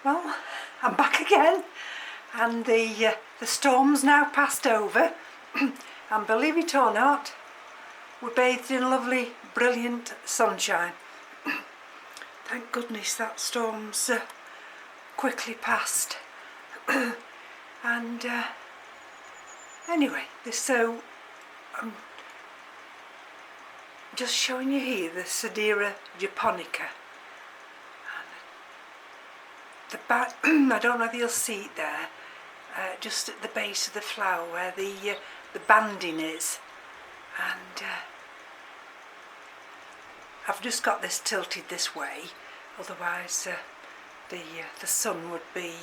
Well, I'm back again, and the storm's now passed over, and believe it or not, we're bathed in lovely, brilliant sunshine. Thank goodness that storm's quickly passed. And anyway, so I'm just showing you here the Sedera japonica. I don't know if you'll see it there, just at the base of the flower where the banding is, and I've just got this tilted this way, otherwise the sun would be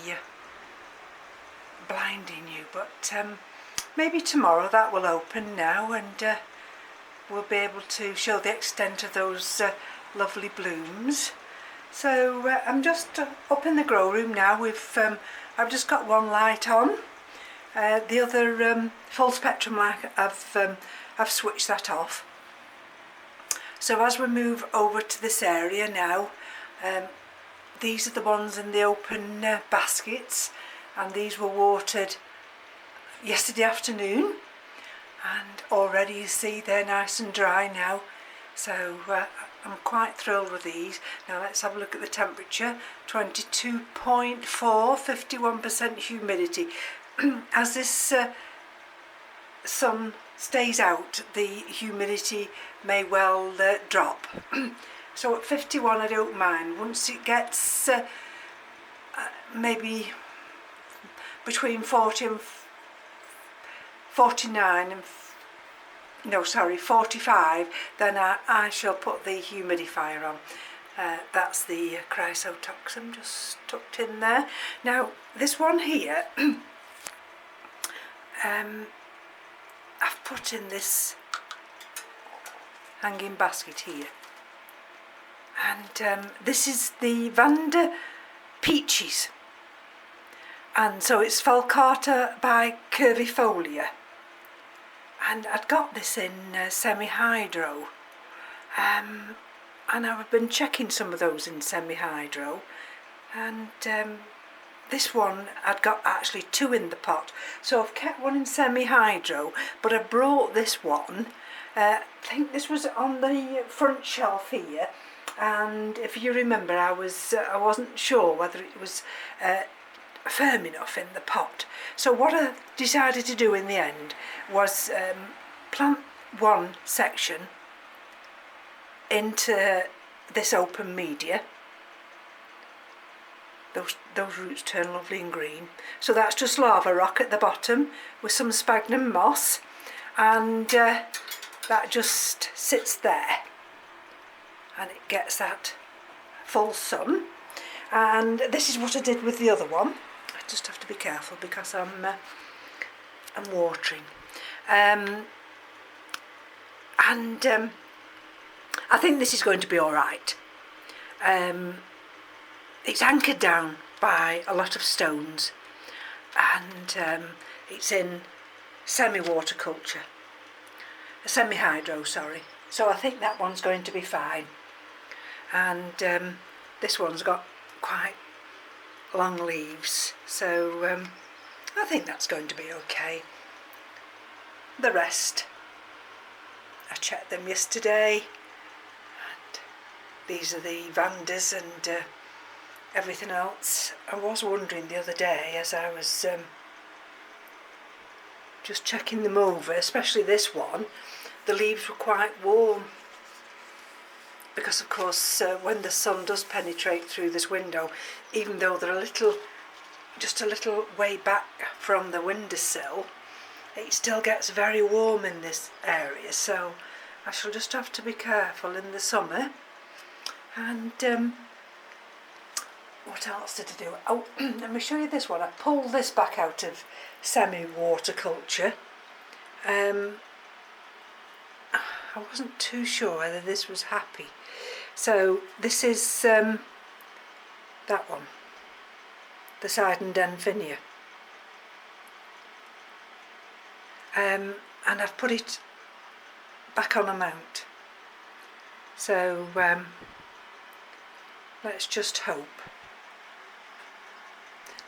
blinding you, but maybe tomorrow that will open now, and we'll be able to show the extent of those lovely blooms. So I'm just up in the grow room now. I've just got one light on. The other full spectrum light, I've switched that off. So as we move over to this area now, these are the ones in the open baskets, and these were watered yesterday afternoon, and already you see they're nice and dry now. So I'm quite thrilled with these. Now let's have a look at the temperature. 22.4, 51% humidity. As this sun stays out, the humidity may well drop. So at 51 I don't mind. Once it gets maybe between 40 and 49 and 45, then I shall put the humidifier on. That's the chrysotoxin just tucked in there. Now this one here, I've put in this hanging basket here, and this is the Vanda Peaches, and so it's Falcata by Curvifolia. And I'd got this in semi-hydro, and I've been checking some of those in semi-hydro, and this one I'd got actually 2 in the pot, so I've kept one in semi-hydro, but I brought this one. I think this was on the front shelf here, and if you remember, I wasn't sure whether it was firm enough in the pot. So what I decided to do in the end was plant one section into this open media. Those roots turn lovely and green. So that's just lava rock at the bottom with some sphagnum moss, and that just sits there, and it gets that full sun. And this is what I did with the other one. I just have to be careful because I'm watering. I think this is going to be all right. It's anchored down by a lot of stones, and it's in semi-water-culture, semi-hydro, sorry. So I think that one's going to be fine. And this one's got quite long leaves, so I think that's going to be okay. The rest, I checked them yesterday, and these are the Vandas and everything else. I was wondering the other day as I was just checking them over, especially this one, the leaves were quite warm, because of course when the sun does penetrate through this window, even though they're just a little way back from the windowsill, it still gets very warm in this area, so I shall just have to be careful in the summer. And what else did I do? Oh, let me show you this one. I pulled this back out of semi-water-culture. I wasn't too sure whether this was happy. So this is that one, the Sidendenfinia. And I've put it back on a mount. So let's just hope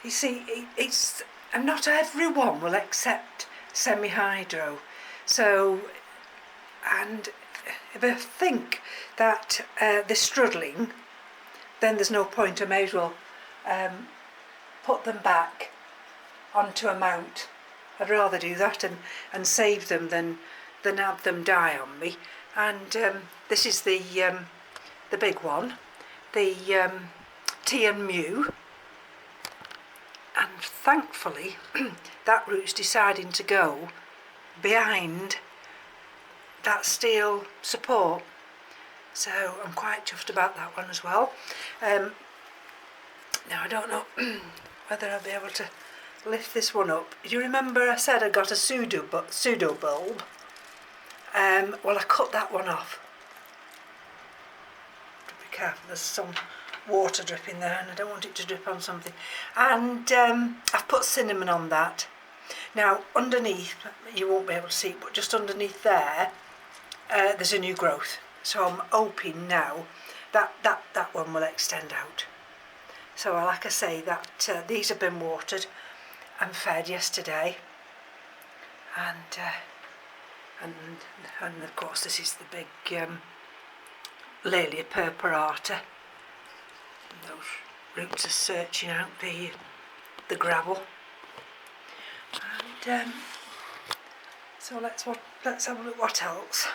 You see, it's, and not everyone will accept semi-hydro. So, and if I think that they're struggling, then there's no point. I may as well put them back onto a mount. I'd rather do that and save them than have them die on me. And this is the big one, the M.E.s, and thankfully that root's deciding to go behind that steel support, so I'm quite chuffed about that one as well. Now I don't know whether I'll be able to lift this one up. Do you remember I said I got a pseudo bulb? Well, I cut that one off. Be careful, there's some water dripping there and I don't want it to drip on something. And I've put cinnamon on that. Now underneath, you won't be able to see it, but just underneath there, there's a new growth. So I'm hoping now that one will extend out. So like I say, that these have been watered and fed yesterday, and of course this is the big Laelia purpurata. And those roots are searching out the gravel. And so let's have a look what else.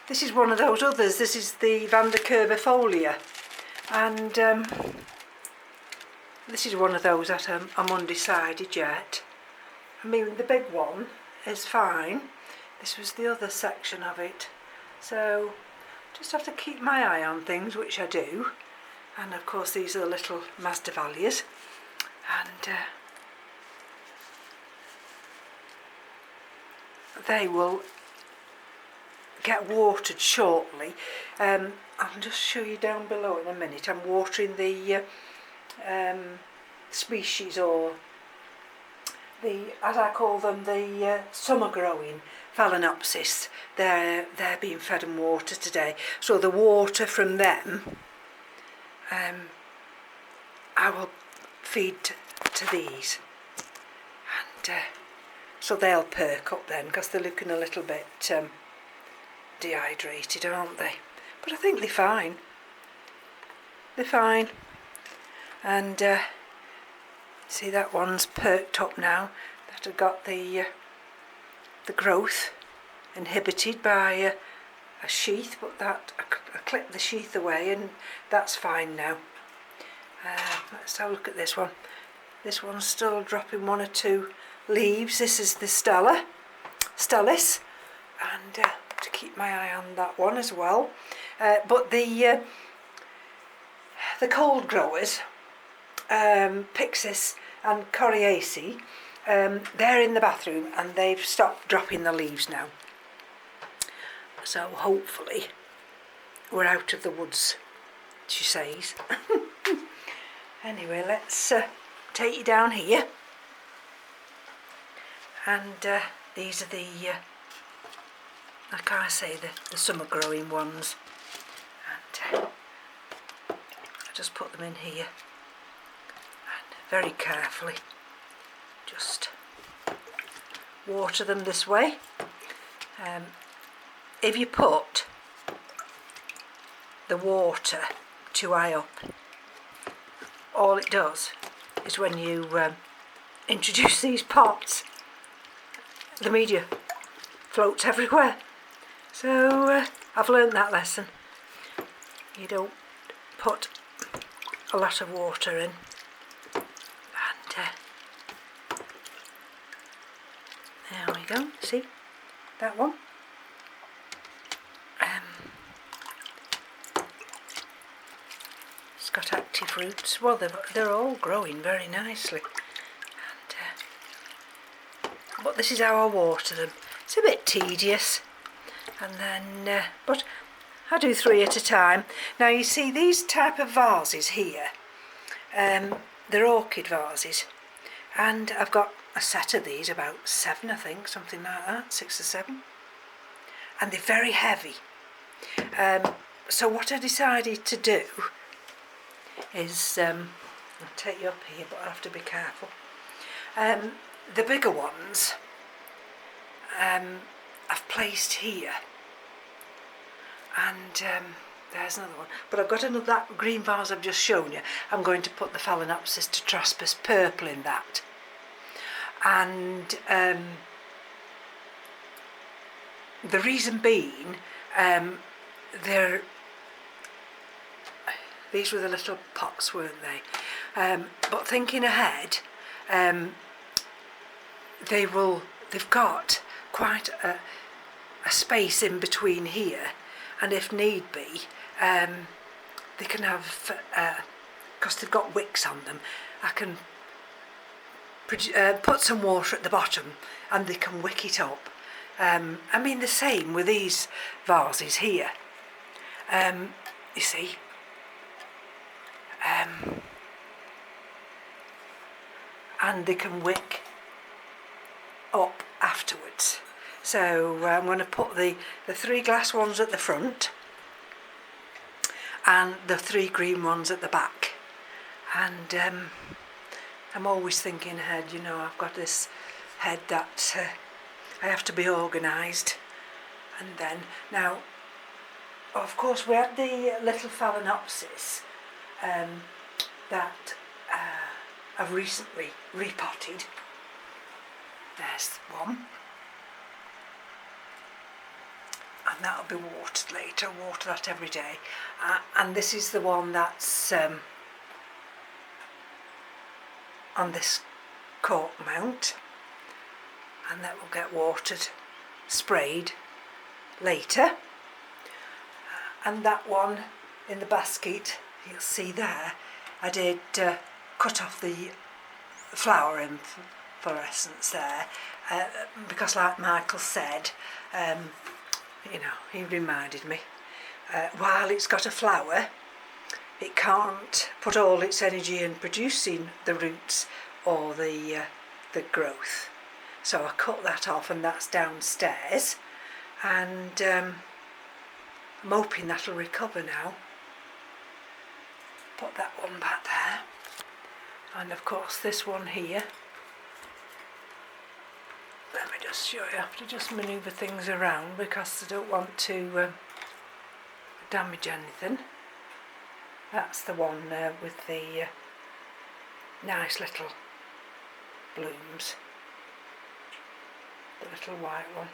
This is one of those others. This is the Vanderkerbifolia, and this is one of those that I'm undecided yet. I mean, the big one is fine. This was the other section of it, so just have to keep my eye on things, which I do. And of course these are the little Masdevallias, and they will get watered shortly. I'll just show you down below in a minute. I'm watering the species, or the, as I call them, the summer growing Phalaenopsis. They're being fed and watered today. So the water from them I will feed to these, and so they'll perk up then, because they're looking a little bit dehydrated, aren't they? But I think they're fine. They're fine. And see, that one's perked up now. That have got the growth inhibited by a sheath, but that I clipped the sheath away, and that's fine now. Let's have a look at this one. This one's still dropping one or two leaves. This is the Stellis, and to keep my eye on that one as well. But the cold growers, Pyxis and Coriaceae, they're in the bathroom and they've stopped dropping the leaves now. So hopefully we're out of the woods, she says. Anyway, let's take you down here. And these are the, like I say, the summer growing ones. And I just put them in here. And very carefully just water them this way. If you put the water too high up, all it does is when you introduce these pots, the media floats everywhere. So I've learned that lesson. You don't put a lot of water in, and there we go. See that one? It's got active roots. Well, they're all growing very nicely. And but this is how I water them. It's a bit tedious, and then but I do 3 at a time. Now you see these type of vases here, they're orchid vases, and I've got a set of these, about 7 I think, something like that, 6 or 7, and they're very heavy. So what I decided to do is, I'll take you up here, but I'll have to be careful. The bigger ones I've placed here, and there's another one. But I've got another, that green vase I've just shown you. I'm going to put the Phalaenopsis tetraspis purple in that. And the reason being, these were the little pots, weren't they? But thinking ahead, they've got quite a space in between here, and if need be, they can have, because they've got wicks on them, I can put some water at the bottom and they can wick it up. I mean, the same with these vases here, you see. And they can wick up afterwards. So I'm going to put the 3 glass ones at the front and the 3 green ones at the back. And I'm always thinking ahead, you know, I've got this head that I have to be organised. And then, now, of course, we had the little Phalaenopsis that I've recently repotted. There's one. And that'll be watered later. Water that every day. And this is the one that's on this cork mount, and that will get watered, sprayed later. And that one in the basket, you'll see there, I did cut off the flower inflorescence there, because like Michael said, you know, he reminded me, while it's got a flower, it can't put all its energy in producing the roots or the growth. So I cut that off, and that's downstairs, and I'm hoping that'll recover now. Put that one back there, and of course this one here. Let me just show you. I have to just manoeuvre things around because I don't want to damage anything. That's the one with the nice little blooms, the little white one.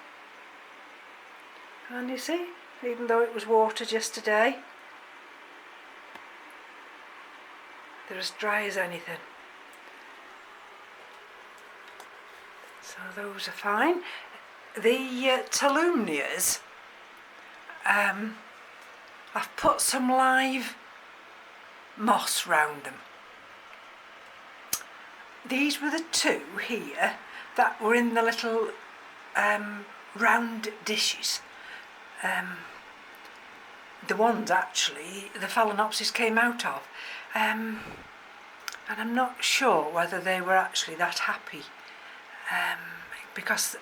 And you see, even though it was watered yesterday, they're as dry as anything. So those are fine. The Tolumnias, I've put some live moss round them. These were the 2 here that were in the little round dishes. The ones actually the Phalaenopsis came out of, and I'm not sure whether they were actually that happy, because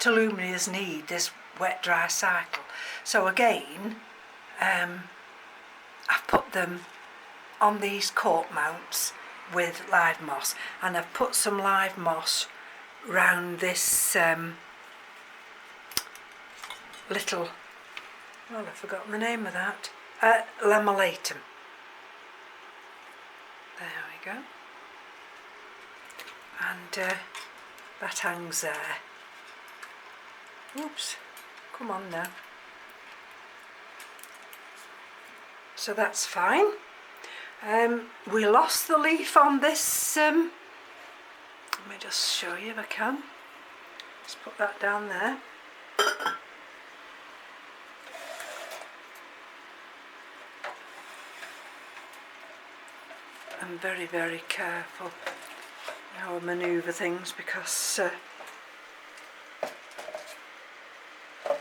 Tolumnias need this wet dry cycle. So again, I've put them on these cork mounts with live moss, and I've put some live moss round this little, well, I've forgotten the name of that, lamelatum. There we go. And that hangs there. Oops, come on now. So that's fine. We lost the leaf on this, let me just show you if I can. Just put that down there. I'm very, very careful how I manoeuvre things, because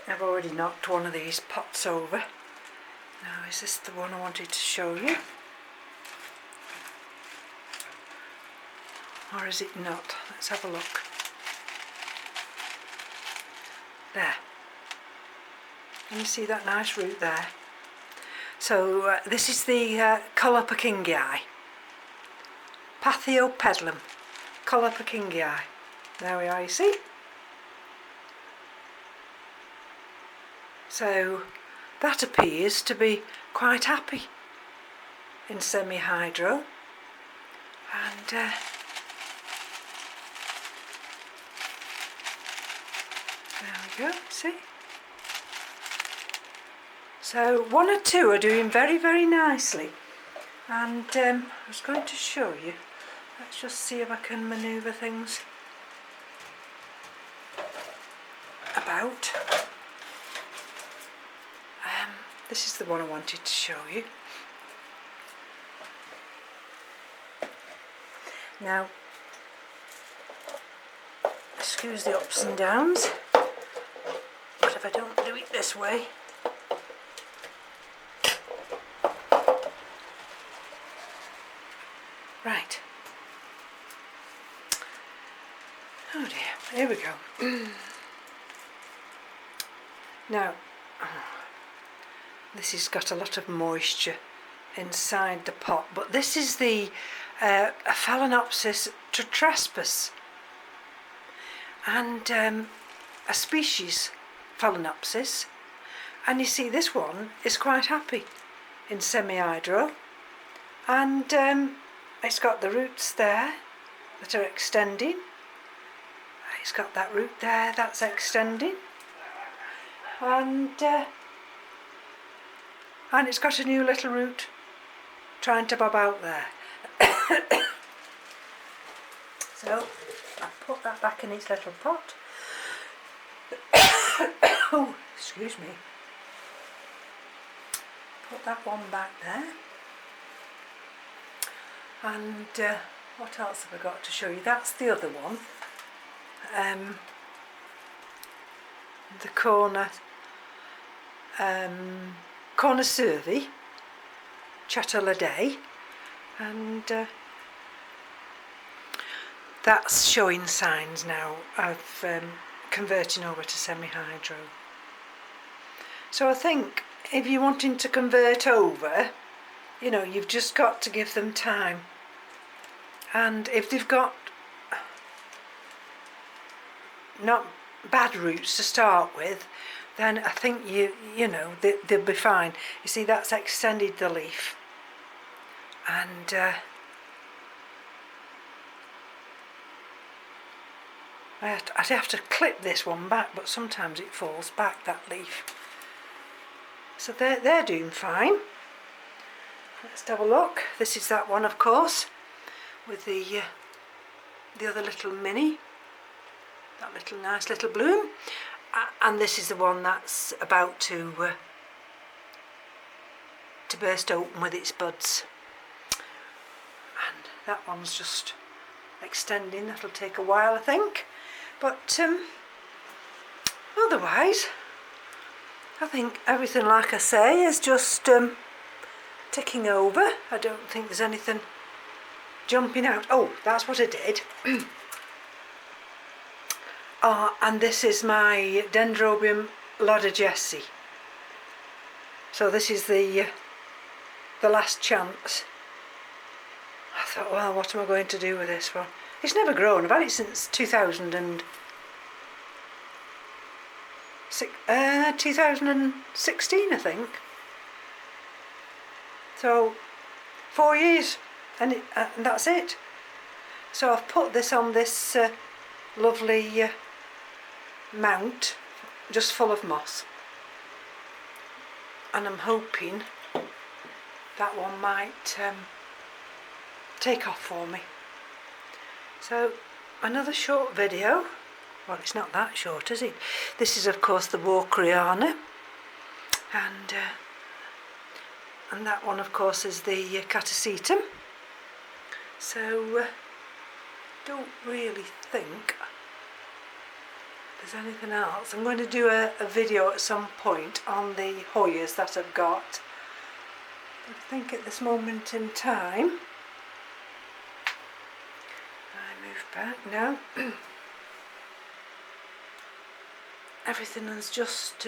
I've already knocked one of these pots over. Now, is this the one I wanted to show you? Or is it not? Let's have a look. There. Can you see that nice root there? So this is the Colopa kingii. Pathiopedilum, Colopakingii. There we are, you see. So that appears to be quite happy in semi-hydro, and there we go, see. So one or two are doing very, very nicely, and I was going to show you. Let's just see if I can manoeuvre things about. This is the one I wanted to show you. Now, excuse the ups and downs, but if I don't do it this way, right. Oh dear, here we go. Now, this has got a lot of moisture inside the pot, but this is the Phalaenopsis tetraspis, and a species Phalaenopsis, and you see this one is quite happy in semi-hydro, and it's got the roots there that are extending. It's got that root there that's extending, and it's got a new little root trying to bob out there. So I put that back in its little pot. Oh, excuse me. Put that one back there. And what else have I got to show you? That's the other one. The corner Survey, Chateladay, and that's showing signs now of converting over to semi-hydro. So I think if you're wanting to convert over, you know, you've just got to give them time. And if they've got not bad roots to start with, then I think you know they'll be fine. You see, that's extended the leaf, and I'd have to clip this one back, but sometimes it falls back, that leaf. So they're doing fine. Let's have a look. This is that one, of course, with the other little mini, that little nice little bloom. And this is the one that's about to burst open with its buds. And that one's just extending. That'll take a while, I think. But otherwise, I think everything, like I say, is just ticking over. I don't think there's anything jumping out. Oh, that's what I did. And this is my Dendrobium Lodogesi. So this is the last chance. I thought, well, what am I going to do with this one? It's never grown. I've had it since 2016, I think. So 4 years, and that's it. So I've put this on this lovely mount, just full of moss, and I'm hoping that one might take off for me. So another short video. Well, it's not that short, is it? This is, of course, the Walkeriana, and that one, of course, is the Catasetum. So don't really think there's anything else. I'm going to do a video at some point on the Hoyas that I've got. But I think at this moment in time, I move back now. Everything is just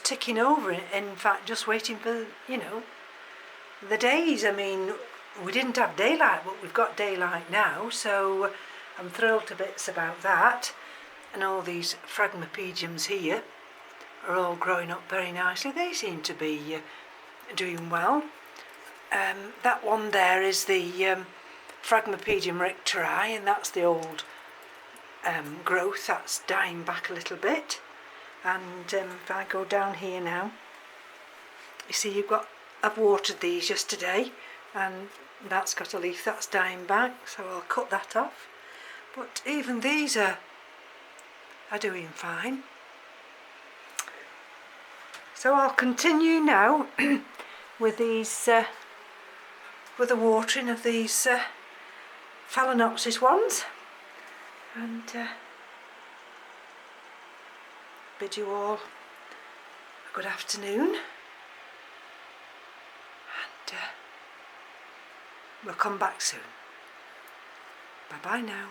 ticking over. In fact, just waiting for, you know, the days, I mean, we didn't have daylight, but we've got daylight now, so I'm thrilled to bits about that. And all these phragmipediums here are all growing up very nicely. They seem to be doing well. That one there is the Phragmipedium richteri, and that's the old growth that's dying back a little bit. And if I go down here now, you see I've watered these yesterday, and that's got a leaf that's dying back, so I'll cut that off. But even these are doing fine. So I'll continue now with these, with the watering of these Phalaenopsis ones, and bid you all a good afternoon, and we'll come back soon. Bye bye now.